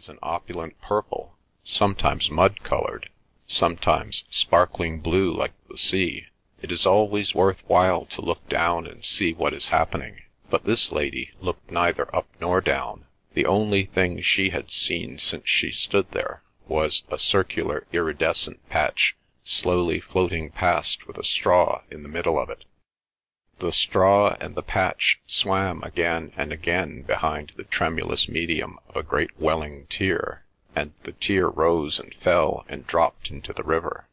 is an opulent purple, sometimes mud-coloured, sometimes sparkling blue like the sea. It is always worth while to look down and see what is happening, but this lady looked neither up nor down. The only thing she had seen since she stood there was a circular iridescent patch slowly floating past with a straw in the middle of it. The straw and the patch swam again and again behind the tremulous medium of a great welling tear, and the tear rose and fell and dropped into the river.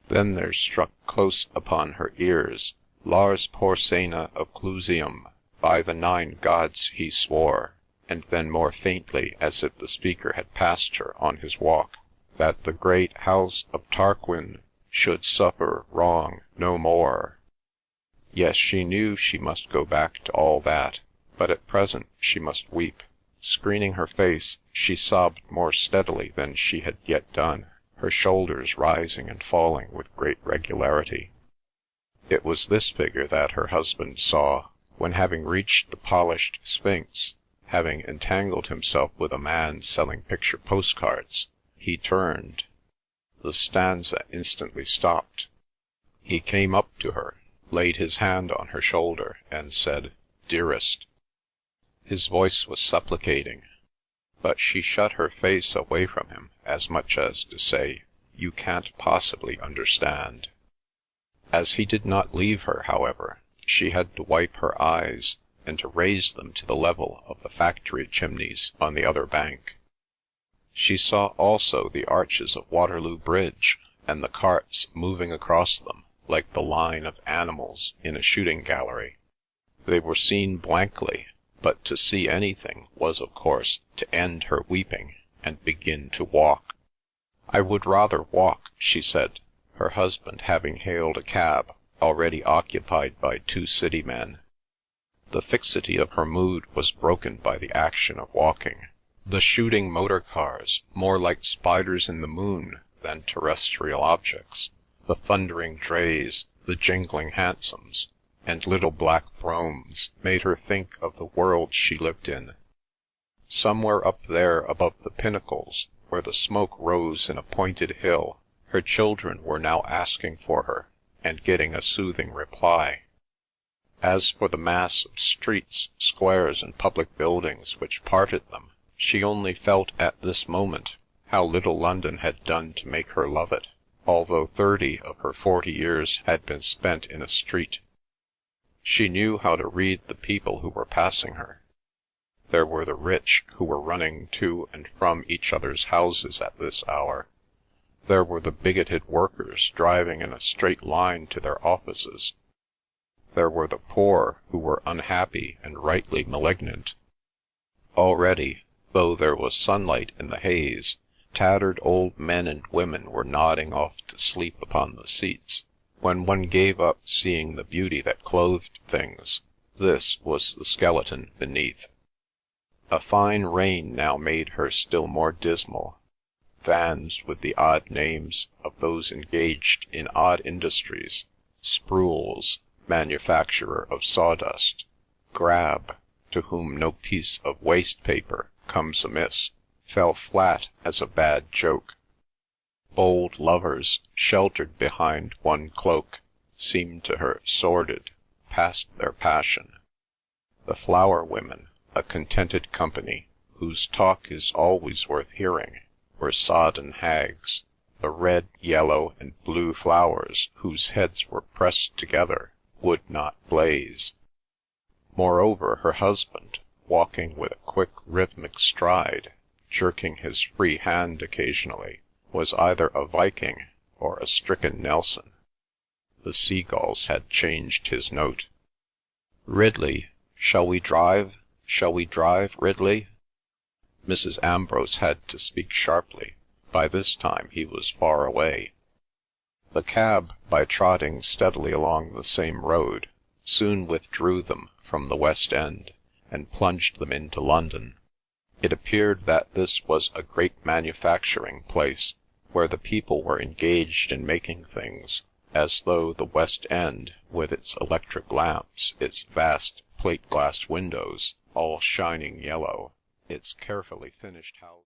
Then there struck close upon her ears, Lars Porsena occlusium, by the 9 gods he swore, and then more faintly, as if the speaker had passed her on his walk, that the great house of Tarquin should suffer wrong no more. Yes, she knew she must go back to all that, but at present she must weep. Screening her face, she sobbed more steadily than she had yet done, her shoulders rising and falling with great regularity. It was this figure that her husband saw, when having reached the polished Sphinx, having entangled himself with a man selling picture postcards, he turned. The stanza instantly stopped. He came up to her, laid his hand on her shoulder, and said, "Dearest." His voice was supplicating, but she shut her face away from him, as much as to say, "You can't possibly understand." As he did not leave her, however, she had to wipe her eyes, and to raise them to the level of the factory chimneys on the other bank. She saw also the arches of Waterloo Bridge, and the carts moving across them, like the line of animals in a shooting gallery. They were seen blankly, but to see anything was, of course, to end her weeping and begin to walk. "I would rather walk," she said, her husband having hailed a cab, already occupied by 2 city men. The fixity of her mood was broken by the action of walking. The shooting motor cars, more like spiders in the moon than terrestrial objects, the thundering drays, the jingling hansoms, and little black broughams made her think of the world she lived in. Somewhere up there above the pinnacles, where the smoke rose in a pointed hill, her children were now asking for her, and getting a soothing reply. As for the mass of streets, squares, and public buildings which parted them, she only felt at this moment how little London had done to make her love it, although 30 of her 40 years had been spent in a street. She knew how to read the people who were passing her. There were the rich who were running to and from each other's houses at this hour. There were the bigoted workers driving in a straight line to their offices. There were the poor who were unhappy and rightly malignant. Already, though there was sunlight in the haze, tattered old men and women were nodding off to sleep upon the seats. When one gave up seeing the beauty that clothed things, this was the skeleton beneath. A fine rain now made her still more dismal. Vans with the odd names of those engaged in odd industries, Sprules, manufacturer of sawdust, Grab, to whom no piece of waste paper comes amiss, fell flat as a bad joke. Bold lovers, sheltered behind one cloak, seemed to her sordid, past their passion. The flower women, a contented company, whose talk is always worth hearing, were sodden hags. The red, yellow, and blue flowers, whose heads were pressed together, would not blaze. Moreover, her husband, walking with a quick rhythmic stride, jerking his free hand occasionally, was either a Viking or a stricken Nelson. The seagulls had changed his note. "Ridley, shall we drive? Shall we drive, Ridley?" Mrs. Ambrose had to speak sharply. By this time he was far away. The cab, by trotting steadily along the same road, soon withdrew them from the West End, and plunged them into London. It appeared that this was a great manufacturing place, where the people were engaged in making things, as though the West End, with its electric lamps, its vast plate-glass windows, all shining yellow, its carefully finished houses,